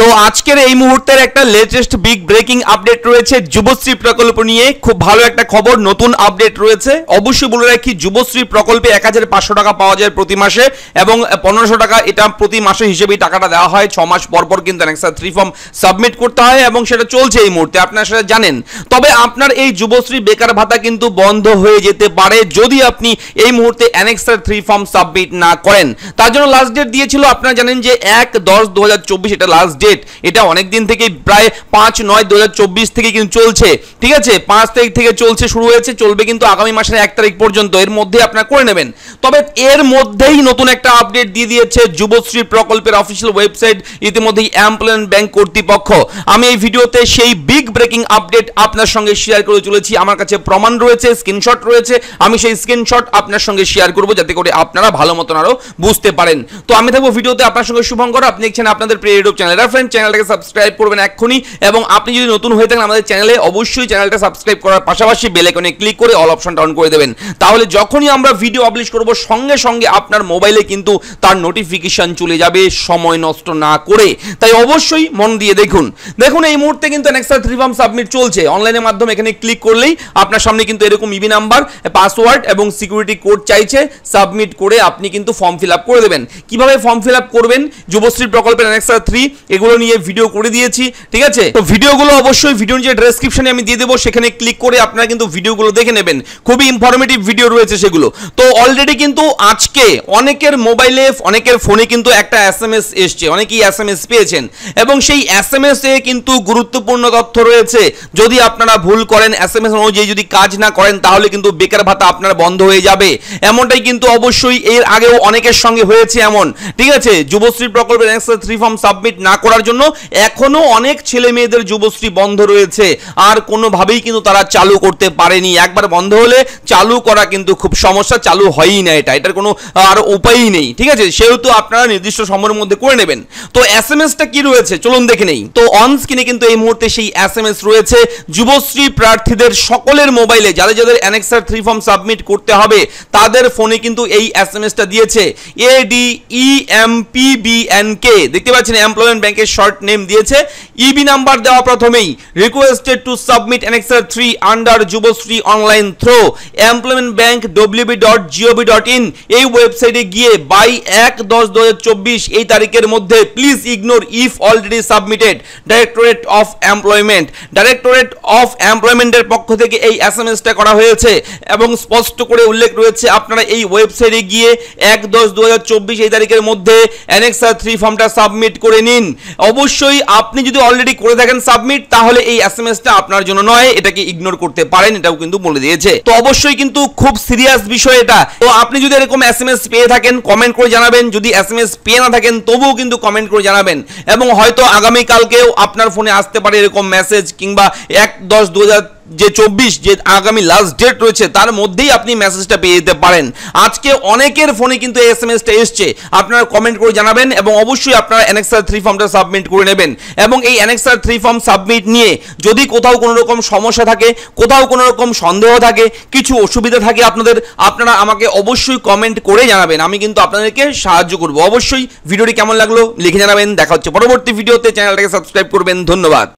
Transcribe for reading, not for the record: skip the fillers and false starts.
তো আজকের এই মুহূর্তের একটা লেটেস্ট বিগ ব্রেকিং আপডেট রয়েছে যুবশ্রী প্রকল্প নিয়ে। খুব ভালো একটা খবর, নতুন আপডেট রয়েছে। অবশ্যই বলে রাখি, যুবশ্রী প্রকল্পে 1500 টাকা পাওয়া যায় প্রতি মাসে এবং 1500 টাকা এটা প্রতি মাসে হিসেবেই টাকাটা দেওয়া হয়। 6 মাস পর পর কিন্তু অ্যানেক্সার 3 ফর্ম সাবমিট করতে হয় এবং সেটা চলছে এই মুহূর্তে, আপনারা সেটা জানেন। তবে আপনার এই যুবশ্রী বেকার ভাতা কিন্তু বন্ধ হয়ে যেতে পারে যদি আপনি এই মুহূর্তে অ্যানেক্সার 3 ফর্ম সাবমিট না করেন। তার জন্য লাস্ট ডেট দিয়েছিল, আপনারা জানেন যে 1/10/2024 এটা লাস্ট ডেট। এটা অনেক দিন থেকে, প্রায় 5/9/2024 থেকে কিন্তু চলছে। ঠিক আছে, 5 তারিখ থেকে চলছে, শুরু হয়েছে, চলবে কিন্তু আগামী মাসের 1 তারিখ পর্যন্ত। এর মধ্যে আপনারা করে নেবেন। তবে এর মধ্যেই নতুন একটা আপডেট দিয়ে দিয়েছে যুবশ্রী প্রকল্পের অফিসিয়াল ওয়েবসাইট, ইতিমধ্যেই এমপ্লয়মেন্ট ব্যাংক কর্তৃপক্ষ। আমি এই ভিডিওতে সেই বিগ ব্রেকিং আপডেট আপনার সঙ্গে শেয়ার করে চলেছি। আমার কাছে প্রমাণ রয়েছে, স্ক্রিনশট রয়েছে। আমি সেই স্ক্রিনশট আপনার সঙ্গে শেয়ার করব যাতে করে আপনারা ভালো মতন আরো বুঝতে পারেন। তো আমি থাকবো ভিডিওতে আপনার সঙ্গে শুভঙ্কর। আপনি দেখছেন আপনাদের প্রিয় ইউটিউব চ্যানেল ফ্রেন্ড। চ্যানেলটাকে সাবস্ক্রাইব করবেন এক্ষুনি, এবং আপনি যদি নতুন হয়ে থাকেন আমাদের চ্যানেলে, অবশ্যই চ্যানেলটা সাবস্ক্রাইব করার পাশাপাশি বেল আইকনে ক্লিক করে অল অপশনটা অন করে দেবেন। তাহলে যখনই আমরা ভিডিও পাবলিশ করব সঙ্গে সঙ্গে আপনার মোবাইলে কিন্তু তার নোটিফিকেশন চলে যাবে, সময় নষ্ট না করে। তাই অবশ্যই মন দিয়ে দেখুন। এই মুহূর্তে কিন্তু অ্যানেক্সার 3 ফর্ম সাবমিট চলছে অনলাইনের মাধ্যমে। এখানে ক্লিক করলেই আপনার সামনে কিন্তু এরকম ইবি নাম্বার, পাসওয়ার্ড এবং সিকিউরিটি কোড চাইছে। সাবমিট করে আপনি কিন্তু ফর্ম ফিল আপ করে দেবেন। কিভাবে ফর্ম ফিল আপ করবেন, যুবশ্রী প্রকল্পের অ্যানেক্সার 3 এগুলো নিয়ে ভিডিও করে দিয়েছি। ঠিক আছে, তো ভিডিওগুলো অবশ্যই ভিডিও নিচে ডেসক্রিপশনে আমি দিয়ে দেবো, সেখানে ক্লিক করে আপনারা কিন্তু ভিডিওগুলো দেখে নেবেন। খুবই ইনফরমেটিভ ভিডিও রয়েছে সেগুলো। তো অলরেডি কিন্তু আজকে অনেকের মোবাইলে, অনেকের ফোনে কিন্তু একটা এসএমএস এসছে, অনেকেই এসএমএস পেয়েছেন এবং সেই এসএমএস এ কিন্তু গুরুত্বপূর্ণ তথ্য রয়েছে। যদি আপনারা ভুল করেন, এসএমএস অনুযায়ী যদি কাজ না করেন, তাহলে কিন্তু বেকার ভাতা আপনার বন্ধ হয়ে যাবে। এমনটাই কিন্তু অবশ্যই এর আগেও অনেকের সঙ্গে হয়েছে এমন। ঠিক আছে, যুবশ্রী প্রকল্পের অ্যানেক্সার 3 ফর্ম সাবমিট না করার জন্য এখনো অনেক ছেলে মেয়েদের যুবশ্রী বন্ধ রয়েছে, আর কোনোভাবেই কিন্তু তারা চালু করতে পারেনি। একবার বন্ধ হলে চালু করা কিন্তু খুব সমস্যা, চালু হয়ই না, এটার কোনো আর উপায়ই নেই। ঠিক আছে, সেহেতু আপনারা নির্দিষ্ট সময়ের মধ্যে করে নেবেন। তো এসএমএসটা কি রয়েছে চলুন দেখে নেই। তো অন স্ক্রিনে কিন্তু এই মুহূর্তে সেই এসএমএস রয়েছে। যুবশ্রী প্রার্থীদের সকলের মোবাইলে, যাদের যাদের অ্যানেক্সার 3 ফর্ম সাবমিট করতে হবে তাদের ফোনে কিন্তু এই এসএমএসটা দিয়েছে। ADEMPBNK, দেখতে পাচ্ছেন এমপ্লয়মেন্ট ব্যাংকের শর্ট নেম দিয়েছে। ইবি নাম্বার দেওয়া প্রথমেই, requested to submit annexure 3 under Yuvashree online through employment bank wb.gov.in। এই ওয়েবসাইটে গিয়ে 1/10/2024 এই তারিখের মধ্যে please ignore if already submitted. Directorate of employment, directorate of এমপ্লয়মেন্টের পক্ষ থেকে এই এসএমএসটা করা হয়েছে এবং স্পষ্ট করে উল্লেখ রয়েছে আপনারা এই ওয়েবসাইটে গিয়ে 1/10/2024 এই তারিখের মধ্যে অ্যানেক্সার 3 ফর্মটা সাবমিট করে নিন। অবশ্যই আপনি যদি অলরেডি করে থাকেন সাবমিট, তাহলে এই এসএমএসটা আপনার জন্য নয়, এটাকে ইগনোর করতে পারেন, এটাও কিন্তু বলে দিয়েছে। তো অবশ্যই কিন্তু খুব সিরিয়াস বিষয় এটা। তো আপনি যদি এরকম এসএমএস পেয়ে থাকেন কমেন্ট করে জানাবেন, যদি এসএমএস পেয়ে না থাকেন তবুও কিন্তু কমেন্ট করে জানাবেন। এবং হয়তো আগামী কালকেও আপনার ফোনে আসতে পারে এরকম মেসেজ, কিংবা 1/10/2024 যে আগামী লাস্ট ডেট রয়েছে তার মধ্যেই আপনি মেসেজটা পেয়ে যেতে পারেন। আজকে অনেকের ফোনে কিন্তু এই এসএমএসটা এসছে, আপনারা কমেন্ট করে জানাবেন এবং অবশ্যই আপনারা অ্যানেক্সার 3 ফর্মটা সাবমিট করে নেবেন। এবং এই অ্যানেক্সার 3 ফর্ম সাবমিট নিয়ে যদি কোথাও কোনো রকম সমস্যা থাকে, কোথাও কোনো রকম সন্দেহ থাকে, কিছু অসুবিধা থাকে আপনারা আমাকে অবশ্যই কমেন্ট করে জানাবেন। আমি কিন্তু আপনাদেরকে সাহায্য করব। অবশ্যই ভিডিওটি কেমন লাগলো লিখে জানাবেন। দেখা হচ্ছে পরবর্তী ভিডিওতে। চ্যানেলটাকে সাবস্ক্রাইব করবেন। ধন্যবাদ।